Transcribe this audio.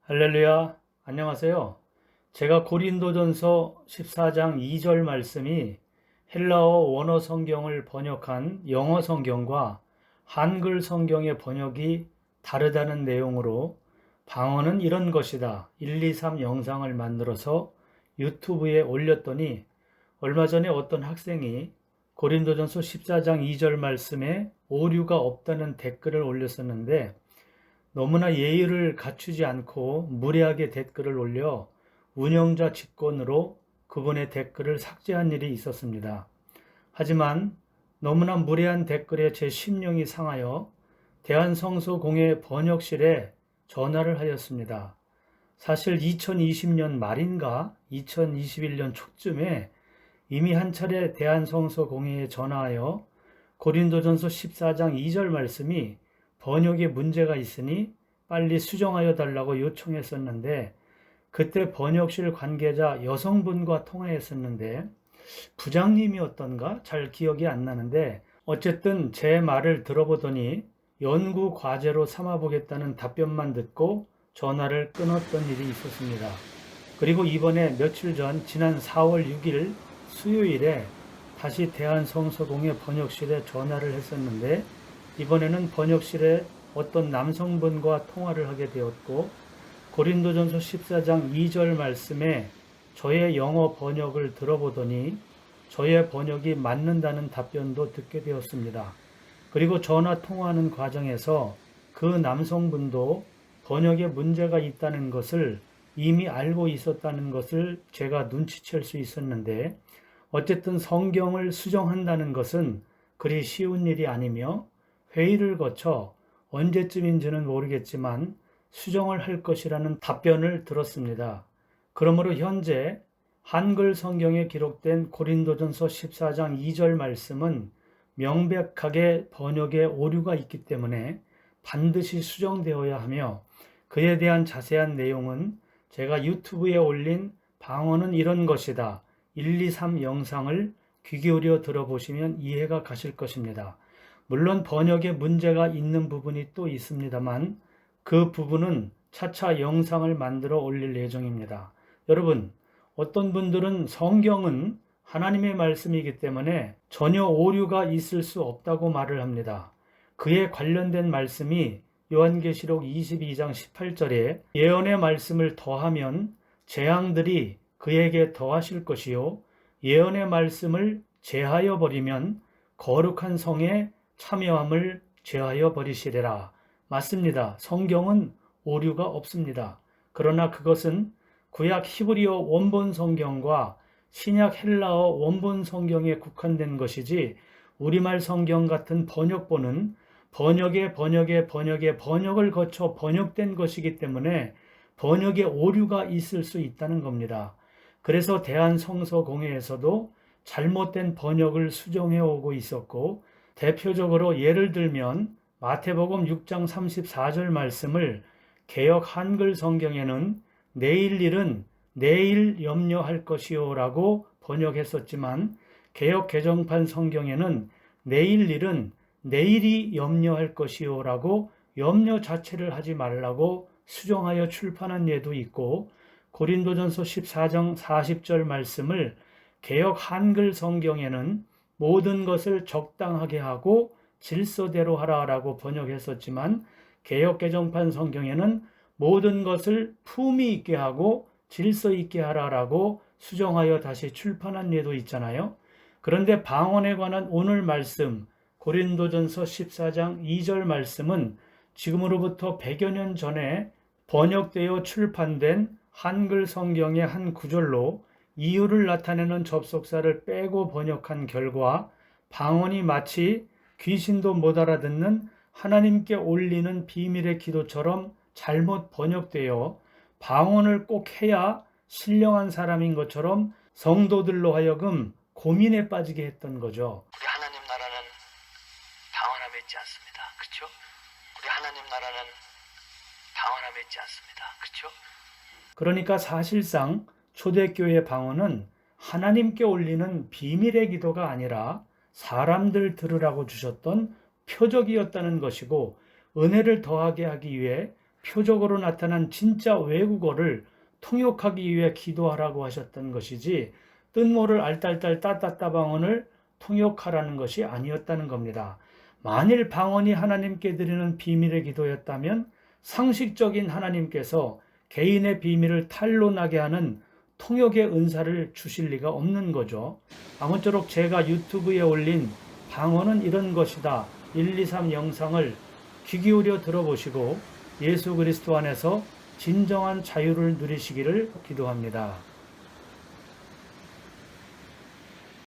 할렐루야, 안녕하세요. 제가 고린도전서 14장 2절 말씀이 헬라어 원어 성경을 번역한 영어 성경과 한글 성경의 번역이 다르다는 내용으로 방언은 이런 것이다. 1, 2, 3 영상을 만들어서 유튜브에 올렸더니 얼마 전에 어떤 학생이 고린도전서 14장 2절 말씀에 오류가 없다는 댓글을 올렸었는데 너무나 예의를 갖추지 않고 무례하게 댓글을 올려 운영자 직권으로 그분의 댓글을 삭제한 일이 있었습니다. 하지만 너무나 무례한 댓글에 제 심령이 상하여 대한성서공회 번역실에 전화를 하였습니다. 사실 2020년 말인가 2021년 초쯤에 이미 한 차례 대한성서공회에 전화하여 고린도전서 14장 2절 말씀이 번역에 문제가 있으니 빨리 수정하여 달라고 요청했었는데 그때 번역실 관계자 여성분과 통화했었는데 부장님이었던가 잘 기억이 안 나는데 어쨌든 제 말을 들어보더니 연구 과제로 삼아보겠다는 답변만 듣고 전화를 끊었던 일이 있었습니다. 그리고 이번에 며칠 전 지난 4월 6일 수요일에 다시 대한성서공회 번역실에 전화를 했었는데 이번에는 번역실에 어떤 남성분과 통화를 하게 되었고 고린도전서 14장 2절 말씀에 저의 영어 번역을 들어보더니 저의 번역이 맞는다는 답변도 듣게 되었습니다. 그리고 전화 통화하는 과정에서 그 남성분도 번역에 문제가 있다는 것을 이미 알고 있었다는 것을 제가 눈치챌 수 있었는데 어쨌든 성경을 수정한다는 것은 그리 쉬운 일이 아니며 회의를 거쳐 언제쯤인지는 모르겠지만 수정을 할 것이라는 답변을 들었습니다. 그러므로 현재 한글 성경에 기록된 고린도전서 14장 2절 말씀은 명백하게 번역에 오류가 있기 때문에 반드시 수정되어야 하며 그에 대한 자세한 내용은 제가 유튜브에 올린 방언은 이런 것이다. 1, 2, 3 영상을 귀 기울여 들어보시면 이해가 가실 것입니다. 물론 번역에 문제가 있는 부분이 또 있습니다만 그 부분은 차차 영상을 만들어 올릴 예정입니다. 여러분, 어떤 분들은 성경은 하나님의 말씀이기 때문에 전혀 오류가 있을 수 없다고 말을 합니다. 그에 관련된 말씀이 요한계시록 22장 18절에 예언의 말씀을 더하면 재앙들이 그에게 더하실 것이요 예언의 말씀을 제하여 버리면 거룩한 성에 참여함을 제하여 버리시리라. 맞습니다. 성경은 오류가 없습니다. 그러나 그것은 구약 히브리어 원본 성경과 신약 헬라어 원본 성경에 국한된 것이지 우리말 성경 같은 번역본은 번역을 거쳐 번역된 것이기 때문에 번역에 오류가 있을 수 있다는 겁니다. 그래서 대한성서공회에서도 잘못된 번역을 수정해 오고 있었고 대표적으로 예를 들면 마태복음 6장 34절 말씀을 개역 한글 성경에는 내일 일은 내일 염려할 것이요 라고 번역했었지만 개역 개정판 성경에는 내일 일은 내일이 염려할 것이요 라고 염려 자체를 하지 말라고 수정하여 출판한 예도 있고 고린도전서 14장 40절 말씀을 개역 한글 성경에는 모든 것을 적당하게 하고 질서대로 하라라고 번역했었지만 개역 개정판 성경에는 모든 것을 품위 있게 하고 질서 있게 하라라고 수정하여 다시 출판한 예도 있잖아요. 그런데 방언에 관한 오늘 말씀 고린도전서 14장 2절 말씀은 지금으로부터 100여 년 전에 번역되어 출판된 한글 성경의 한 구절로 이유를 나타내는 접속사를 빼고 번역한 결과 방언이 마치 귀신도 못 알아듣는 하나님께 올리는 비밀의 기도처럼 잘못 번역되어 방언을 꼭 해야 신령한 사람인 것처럼 성도들로 하여금 고민에 빠지게 했던 거죠. 우리 하나님 나라는 방언함에 있지 않습니다. 그렇죠? 우리 하나님 나라는 방언함에 있지 않습니다. 그렇죠? 그러니까 사실상 초대교회 방언은 하나님께 올리는 비밀의 기도가 아니라 사람들 들으라고 주셨던 표적이었다는 것이고 은혜를 더하게 하기 위해 표적으로 나타난 진짜 외국어를 통역하기 위해 기도하라고 하셨던 것이지 뜻모를 알딸딸 따따따 방언을 통역하라는 것이 아니었다는 겁니다. 만일 방언이 하나님께 드리는 비밀의 기도였다면 상식적인 하나님께서 개인의 비밀을 탄로나게 하는 통역의 은사를 주실 리가 없는 거죠. 아무쪼록 제가 유튜브에 올린 방언은 이런 것이다 1, 2, 3 영상을 귀 기울여 들어보시고 예수 그리스도 안에서 진정한 자유를 누리시기를 기도합니다.